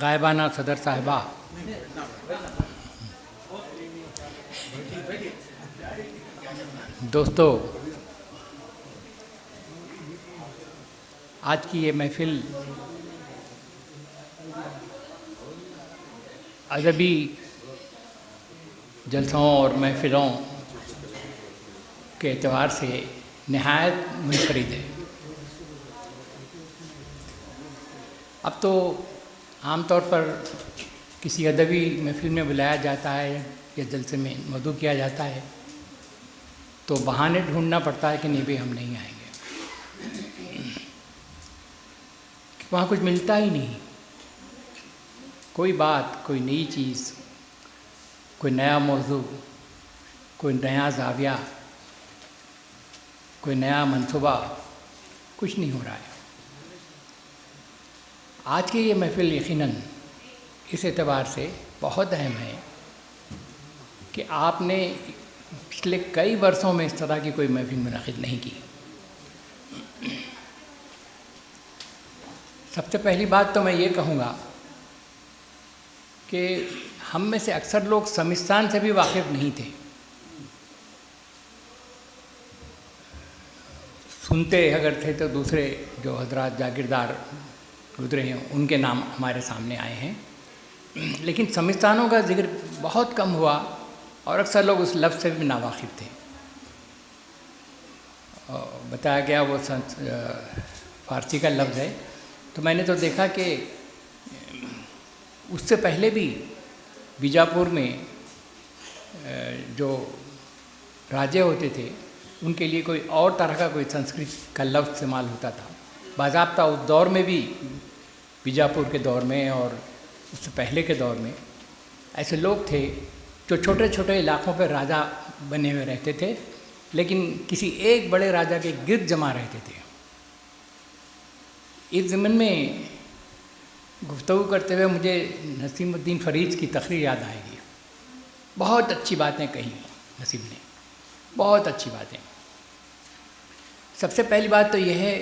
غائبانہ صدر صاحبہ، دوستو، آج کی یہ محفل ادبی جلسوں اور محفلوں کے اعتبار سے نہایت منفرد ہے۔ اب تو عام طور پر کسی ادبی محفل میں بلایا جاتا ہے یا جلسے میں مدعو کیا جاتا ہے تو بہانے ڈھونڈنا پڑتا ہے کہ نہیں بھائی ہم نہیں آئیں گے، وہاں کچھ ملتا ہی نہیں، کوئی بات، کوئی نئی چیز، کوئی نیا موضوع، کوئی نیا زاویہ، کوئی نیا منصوبہ، کچھ نہیں ہو رہا ہے۔ آج کی یہ محفل یقیناً اس اعتبار سے بہت اہم ہے کہ آپ نے پچھلے کئی برسوں میں اس طرح کی کوئی محفل منعقد نہیں کی۔ سب سے پہلی بات تو میں یہ کہوں گا کہ ہم میں سے اکثر لوگ سمستان سے بھی واقف نہیں تھے، سنتے اگر تھے تو دوسرے جو حضرات جاگیردار گزرے ہیں ان کے نام ہمارے سامنے آئے ہیں، لیکن سمستانوں کا ذکر بہت کم ہوا اور اکثر لوگ اس لفظ سے بھی ناواقف تھے۔ بتایا گیا وہ فارسی کا لفظ ہے، تو میں نے تو دیکھا کہ اس سے پہلے بھی بیجاپور میں جو راجے ہوتے تھے ان کے لیے کوئی اور طرح کا کوئی سنسکرت کا لفظ استعمال ہوتا تھا۔ باضابطہ اس دور میں بھی، بیجاپور کے دور میں اور اس سے پہلے کے دور میں، ایسے لوگ تھے جو چھوٹے چھوٹے علاقوں پہ راجا بنے ہوئے رہتے تھے، لیکن کسی ایک بڑے راجا کے گرد جمع رہتے تھے۔ اس ضمن میں گفتگو کرتے ہوئے مجھے نسیم الدین فرید کی تقریر یاد آئے گی۔ بہت اچھی باتیں کہیں نسیم نے، بہت اچھی باتیں۔ سب سے پہلی بات تو یہ ہے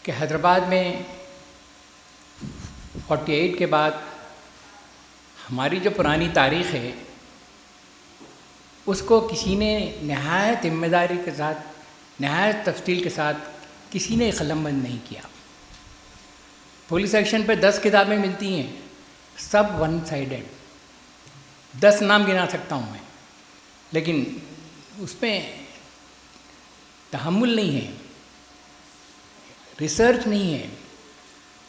کہ حیدرآباد میں 48 کے بعد ہماری جو پرانی تاریخ ہے اس کو کسی نے نہایت ذمہ داری کے ساتھ، نہایت تفصیل کے ساتھ کسی نے قلم بند نہیں کیا۔ پولیس ایکشن پہ 10 کتابیں ملتی ہیں، سب ون سائیڈڈ، 10 نام گنا سکتا ہوں میں، لیکن اس میں تحمل نہیں ہے، ریسرچ نہیں ہے،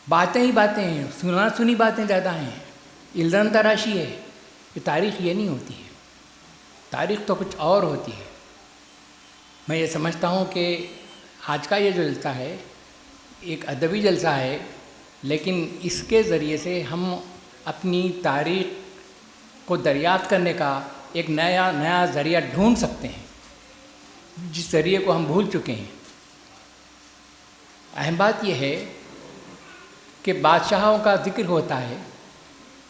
باتیں ہی باتیں ہیں، سنا سنی باتیں زیادہ ہیں، الزام تراشی ہے۔ یہ تاریخ یہ نہیں ہوتی ہے، تاریخ تو کچھ اور ہوتی ہے۔ میں یہ سمجھتا ہوں کہ آج کا یہ جو جلسہ ہے ایک ادبی جلسہ ہے، لیکن اس کے ذریعے سے ہم اپنی تاریخ کو دریافت کرنے کا ایک نیا ذریعہ ڈھونڈ سکتے ہیں، جس ذریعے کو ہم بھول چکے ہیں۔ اہم بات یہ ہے کہ بادشاہوں کا ذکر ہوتا ہے،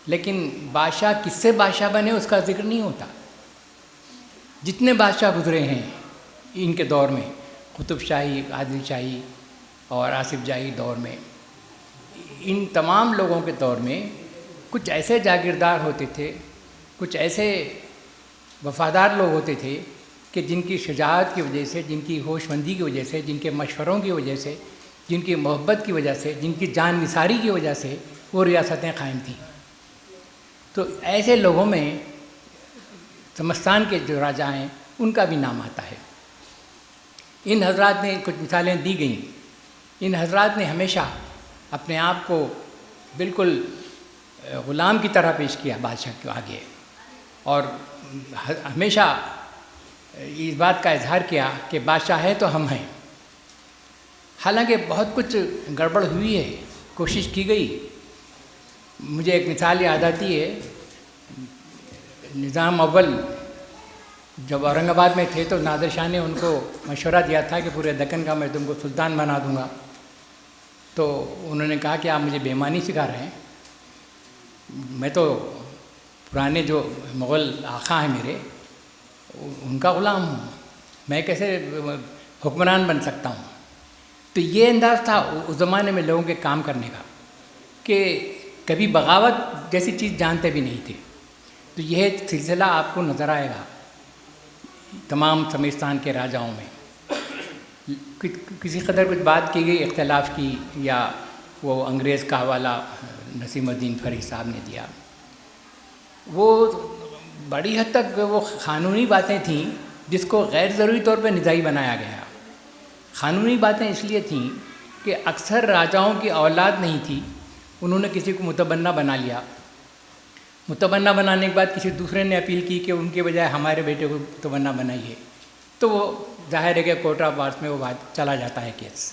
لیکن بادشاہ کس سے بادشاہ بنے اس کا ذکر نہیں ہوتا۔ جتنے بادشاہ گزرے ہیں ان کے دور میں، قطب شاہی، عادل شاہی اور آصف جاہی دور میں، ان تمام لوگوں کے دور میں کچھ ایسے جاگیردار ہوتے تھے، کچھ ایسے وفادار لوگ ہوتے تھے کہ جن کی شجاعت کی وجہ سے، جن کی ہوش مندی کی وجہ سے، جن کے مشوروں کی وجہ سے، جن کی محبت کی وجہ سے، جن کی جان نثاری کی وجہ سے وہ ریاستیں قائم تھیں۔ تو ایسے لوگوں میں سمستان کے جو راجا ہیں ان کا بھی نام آتا ہے۔ ان حضرات نے کچھ مثالیں دی گئیں، ان حضرات نے ہمیشہ اپنے آپ کو بالکل غلام کی طرح پیش کیا بادشاہ کے آگے، اور ہمیشہ اس بات کا اظہار کیا کہ بادشاہ ہے تو ہم ہیں۔ حالانکہ بہت کچھ گڑبڑ ہوئی ہے، کوشش کی گئی۔ مجھے ایک مثال یاد آتی ہے، نظام اول جب اورنگ آباد میں تھے تو نادر شاہ نے ان کو مشورہ دیا تھا کہ پورے دکن کا میں تم کو سلطان بنا دوں گا، تو انہوں نے کہا کہ آپ مجھے بے ایمانی سکھا رہے ہیں، میں تو پرانے جو مغل آقا ہیں میرے ان کا غلام ہوں، میں کیسے حکمران بن سکتا ہوں۔ تو یہ انداز تھا اس زمانے میں لوگوں کے کام کرنے کا کہ کبھی بغاوت جیسی چیز جانتے بھی نہیں تھے. تو یہ سلسلہ آپ کو نظر آئے گا تمام سمستان کے راجاؤں میں. کسی قدر کچھ بات کی گئی اختلاف کی، یا وہ انگریز کا حوالہ نسیم الدین فریح صاحب نے دیا، وہ بڑی حد تک وہ قانونی باتیں تھیں جس کو غیر ضروری طور پہ نظائی بنایا گیا. قانونی باتیں اس لیے تھیں کہ اکثر راجاؤں کی اولاد نہیں تھی، انہوں نے کسی کو متبنہ بنا لیا. متبنہ بنانے کے بعد کسی دوسرے نے اپیل کی کہ ان کے بجائے ہمارے بیٹے کو متبنہ بنائیے، تو وہ ظاہر ہے کہ کوٹہ بارس میں وہ بات چلا جاتا ہے کیس.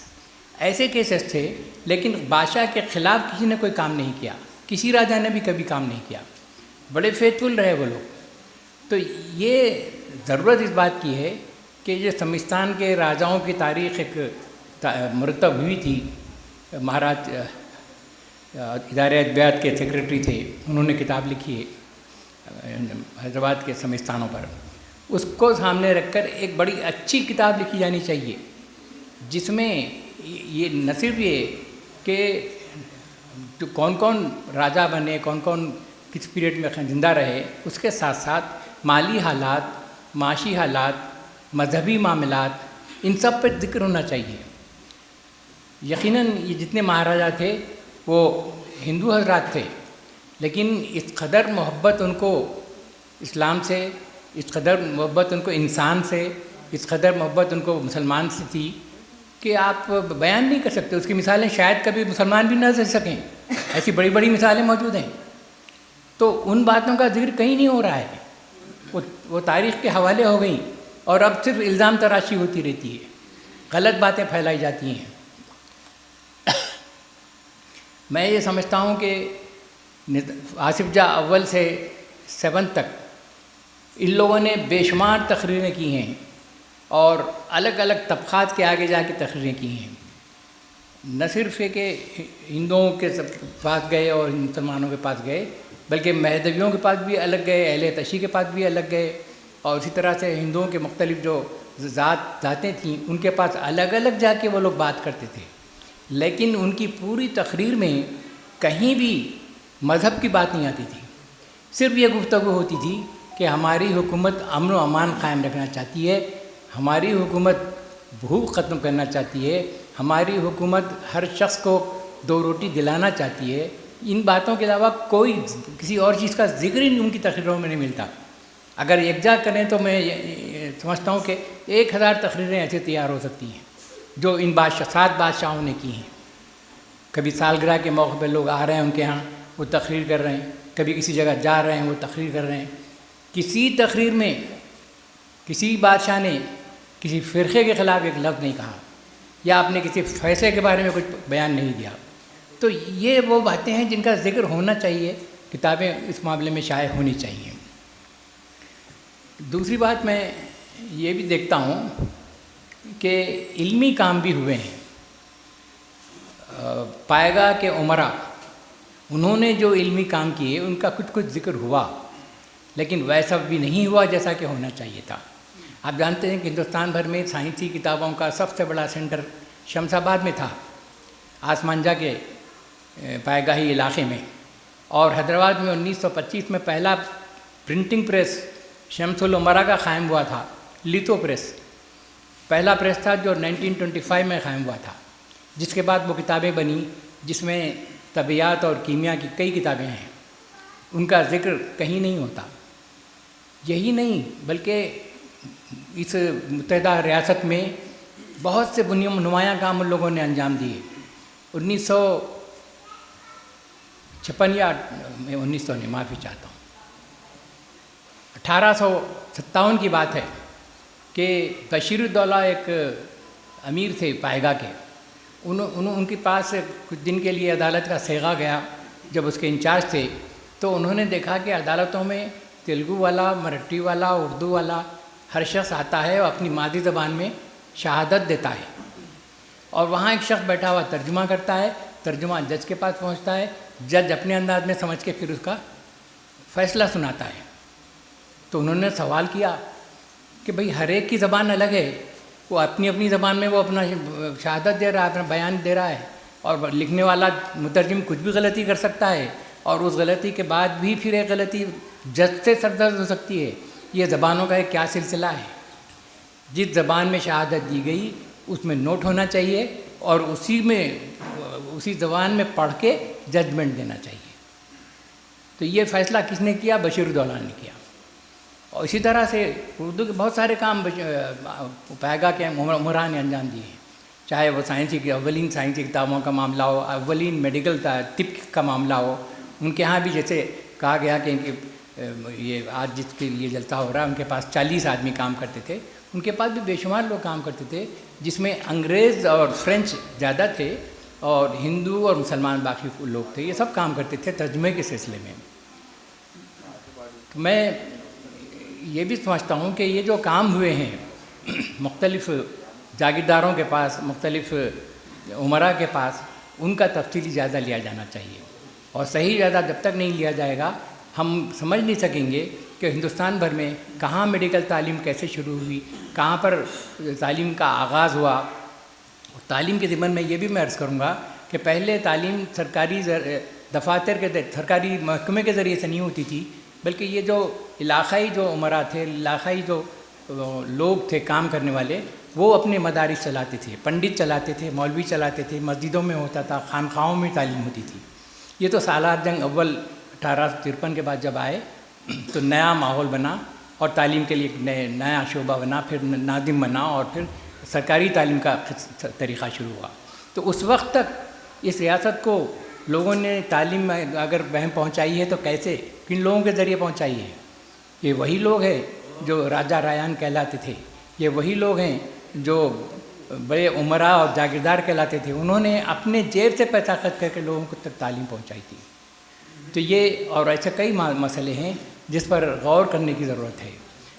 ایسے کیسز تھے، لیکن بادشاہ کے خلاف کسی نے کوئی کام نہیں کیا، کسی راجا نے بھی کبھی کام نہیں کیا، بڑے فیتھفل رہے وہ لوگ. تو یہ ضرورت اس بات کی ہے کہ یہ سمستان کے راجاؤں کی تاریخ ایک مرتب ہوئی تھی. مہاراج ادارہ ادبیات کے سیکرٹری تھے، انہوں نے کتاب لکھی ہے حیدرآباد کے سمستانوں پر. اس کو سامنے رکھ کر ایک بڑی اچھی کتاب لکھی جانی چاہیے، جس میں یہ نہ صرف یہ کہ کون کون راجا بنے، کون کون کس پیریڈ میں زندہ رہے، اس کے ساتھ ساتھ مالی حالات، معاشی حالات، مذہبی معاملات، ان سب پہ ذکر ہونا چاہیے. یقیناً یہ جتنے مہاراجا تھے وہ ہندو حضرات تھے، لیکن اس قدر محبت ان کو اسلام سے، اس قدر محبت ان کو انسان سے، اس قدر محبت ان کو مسلمان سے تھی کہ آپ بیان نہیں کر سکتے. اس کی مثالیں شاید کبھی مسلمان بھی نہ دے سکیں، ایسی بڑی بڑی مثالیں موجود ہیں. تو ان باتوں کا ذکر کہیں نہیں ہو رہا ہے، وہ تاریخ کے حوالے ہو گئیں، اور اب صرف الزام تراشی ہوتی رہتی ہے، غلط باتیں پھیلائی جاتی ہیں. میں یہ سمجھتا ہوں کہ آصف جاہ اول سے 7 تک ان لوگوں نے بے شمار تقریریں کی ہیں، اور الگ الگ طبقات کے آگے جا کے تقریریں کی ہیں. نہ صرف یہ کہ ہندوؤں کے پاس گئے اور مسلمانوں کے پاس گئے، بلکہ مہدویوں کے پاس بھی الگ گئے، اہل تشیع کے پاس بھی الگ گئے، اور اسی طرح سے ہندوؤں کے مختلف جو ذاتیں تھیں ان کے پاس الگ الگ جا کے وہ لوگ بات کرتے تھے. لیکن ان کی پوری تقریر میں کہیں بھی مذہب کی بات نہیں آتی تھی. صرف یہ گفتگو ہوتی تھی کہ ہماری حکومت امن و امان قائم رکھنا چاہتی ہے، ہماری حکومت بھوک ختم کرنا چاہتی ہے، ہماری حکومت ہر شخص کو 2 روٹی دلانا چاہتی ہے. ان باتوں کے علاوہ کوئی کسی اور چیز کا ذکر ہی ان کی تقریروں میں نہیں ملتا. اگر یکجا کریں تو میں سمجھتا ہوں کہ 1000 تقریریں ایسے تیار ہو سکتی ہیں جو ان 7 بادشاہوں نے کی ہیں. کبھی سالگرہ کے موقع پہ لوگ آ رہے ہیں ان کے ہاں، وہ تقریر کر رہے ہیں، کبھی کسی جگہ جا رہے ہیں وہ تقریر کر رہے ہیں. کسی تقریر میں کسی بادشاہ نے کسی فرقے کے خلاف ایک لفظ نہیں کہا، یا آپ نے کسی فیصلے کے بارے میں کچھ بیان نہیں دیا. تو یہ وہ باتیں ہیں جن کا ذکر ہونا چاہیے، کتابیں اس معاملے میں شائع ہونی چاہیے. دوسری بات میں یہ بھی دیکھتا ہوں کہ علمی کام بھی ہوئے ہیں. پائیگاہ کے عمرا انہوں نے جو علمی کام کیے ان کا کچھ ذکر ہوا، لیکن ویسا بھی نہیں ہوا جیسا کہ ہونا چاہیے تھا. آپ جانتے ہیں کہ ہندوستان بھر میں سائنسی کتابوں کا سب سے بڑا سینٹر شمس آباد میں تھا، آسمانجا کے پائیگاہی علاقے میں. اور حیدرآباد میں 1925 میں پہلا پرنٹنگ پریس شمس العمرا کا قائم ہوا تھا. لیتو پریس پہلا پریس تھا جو 1925 میں قائم ہوا تھا، جس کے بعد وہ کتابیں بنی جس میں طبیعیات اور کیمیا کی کئی کتابیں ہیں. ان کا ذکر کہیں نہیں ہوتا. یہی نہیں بلکہ اس متحدہ ریاست میں بہت سے نمایاں کام ان لوگوں نے انجام دیے. 1956 یا 1900 نہیں، معافی چاہتا ہوں، 1857 کی بات ہے کہ بشیر الدولہ ایک امیر تھے پائیگاہ کے. ان کے پاس کچھ دن کے لیے عدالت کا صیغہ گیا. جب اس کے انچارج تھے تو انہوں نے دیکھا کہ عدالتوں میں تیلگو والا، مراٹھی والا، اردو والا ہر شخص آتا ہے اور اپنی مادری زبان میں شہادت دیتا ہے، اور وہاں ایک شخص بیٹھا ہوا ترجمہ کرتا ہے. ترجمہ جج کے پاس پہنچتا ہے، جج اپنے انداز میں سمجھ کے پھر اس کا فیصلہ سناتا ہے. تو انہوں نے سوال کیا کہ بھئی ہر ایک کی زبان الگ ہے، وہ اپنی زبان میں وہ اپنا شہادت دے رہا ہے، اپنا بیان دے رہا ہے، اور لکھنے والا مترجم کچھ بھی غلطی کر سکتا ہے، اور اس غلطی کے بعد بھی پھر ایک غلطی جج سے سردرد ہو سکتی ہے۔ یہ زبانوں کا ایک کیا سلسلہ ہے؟ جس زبان میں شہادت دی گئی اس میں نوٹ ہونا چاہیے، اور اسی زبان میں پڑھ کے ججمنٹ دینا چاہیے۔ تو یہ فیصلہ کس نے کیا؟ بشیر الدولان نے کیا۔ اور اسی طرح سے اردو کے بہت سارے کام پائیگاہ کے عمران نے انجام دیے ہیں، چاہے وہ اولین سائنسی کتابوں کا معاملہ ہو، اولین میڈیکل طب کا معاملہ ہو۔ ان کے ہاں بھی جیسے کہا گیا کہ یہ آج جس کے لیے جلسہ ہو رہا ہے ان کے پاس 40 آدمی کام کرتے تھے، ان کے پاس بھی بے شمار لوگ کام کرتے تھے، جس میں انگریز اور فرینچ زیادہ تھے، اور ہندو اور مسلمان باقی لوگ تھے۔ یہ سب کام کرتے تھے ترجمے کے سلسلے میں۔ میں یہ بھی سمجھتا ہوں کہ یہ جو کام ہوئے ہیں مختلف جاگیرداروں کے پاس، مختلف امراء کے پاس، ان کا تفصیلی جائزہ لیا جانا چاہیے، اور صحیح جائزہ جب تک نہیں لیا جائے گا ہم سمجھ نہیں سکیں گے کہ ہندوستان بھر میں کہاں میڈیکل تعلیم کیسے شروع ہوئی، کہاں پر تعلیم کا آغاز ہوا۔ تعلیم کے ضمن میں یہ بھی میں عرض کروں گا کہ پہلے تعلیم سرکاری دفاتر کے سرکاری محکمے کے ذریعے سے نہیں ہوتی تھی، بلکہ یہ جو علاقائی جو امراء تھے، علاقائی جو لوگ تھے کام کرنے والے، وہ اپنے مدارس چلاتے تھے، پنڈت چلاتے تھے، مولوی چلاتے تھے، مسجدوں میں ہوتا تھا، خانقاہوں میں تعلیم ہوتی تھی۔ یہ تو سالار جنگ اول 1853 کے بعد جب آئے تو نیا ماحول بنا، اور تعلیم کے لیے ایک نیا شعبہ بنا، پھر ناظم بنا، اور پھر سرکاری تعلیم کا طریقہ شروع ہوا۔ تو اس وقت تک اس ریاست کو لوگوں نے تعلیم میں اگر بہم پہنچائی ہے تو کیسے، کن لوگوں کے ذریعے پہنچائی ہے؟ یہ وہی لوگ ہیں جو راجہ رایان کہلاتے تھے، یہ وہی لوگ ہیں جو بڑے امراء اور جاگیردار کہلاتے تھے، انہوں نے اپنے جیب سے پیسہ خرچ کر کے لوگوں کو تک تعلیم پہنچائی تھی۔ تو یہ اور ایسے کئی مسئلے ہیں جس پر غور کرنے کی ضرورت ہے۔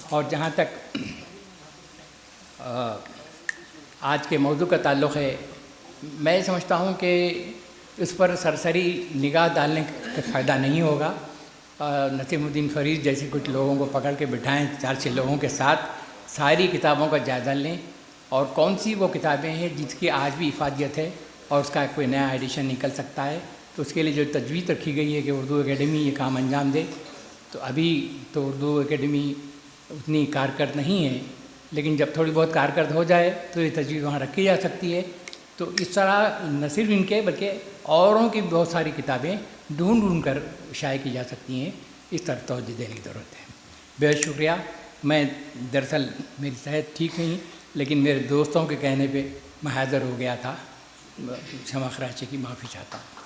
اور جہاں تک آج کے موضوع کا تعلق ہے، میں سمجھتا ہوں کہ اس پر سرسری نگاہ ڈالنے کا فائدہ نہیں ہوگا۔ نسیم الدین فرید جیسے کچھ لوگوں کو پکڑ کے بٹھائیں 4-6 لوگوں کے ساتھ، ساری کتابوں کا جائزہ لیں، اور کون سی وہ کتابیں ہیں جس کی آج بھی افادیت ہے اور اس کا کوئی نیا ایڈیشن نکل سکتا ہے، تو اس کے لیے جو تجویز رکھی گئی ہے کہ اردو اکیڈمی یہ کام انجام دے، تو ابھی تو اردو اکیڈمی اتنی کارکرد نہیں ہے، لیکن جب تھوڑی بہت کارکرد ہو جائے تو یہ تجویز وہاں رکھی جا سکتی ہے۔ تو اس طرح نہ صرف ان کے بلکہ اوروں کی بہت ساری کتابیں ڈھونڈ کر شائع کی جا سکتی ہیں، اس طرح توجہ دینے کی ضرورت ہے۔ بہت شکریہ۔ میں دراصل میری صحت ٹھیک نہیں، لیکن میرے دوستوں کے کہنے پہ میں حاضر ہو گیا تھا، شمع خراچی کی معافی چاہتا ہوں۔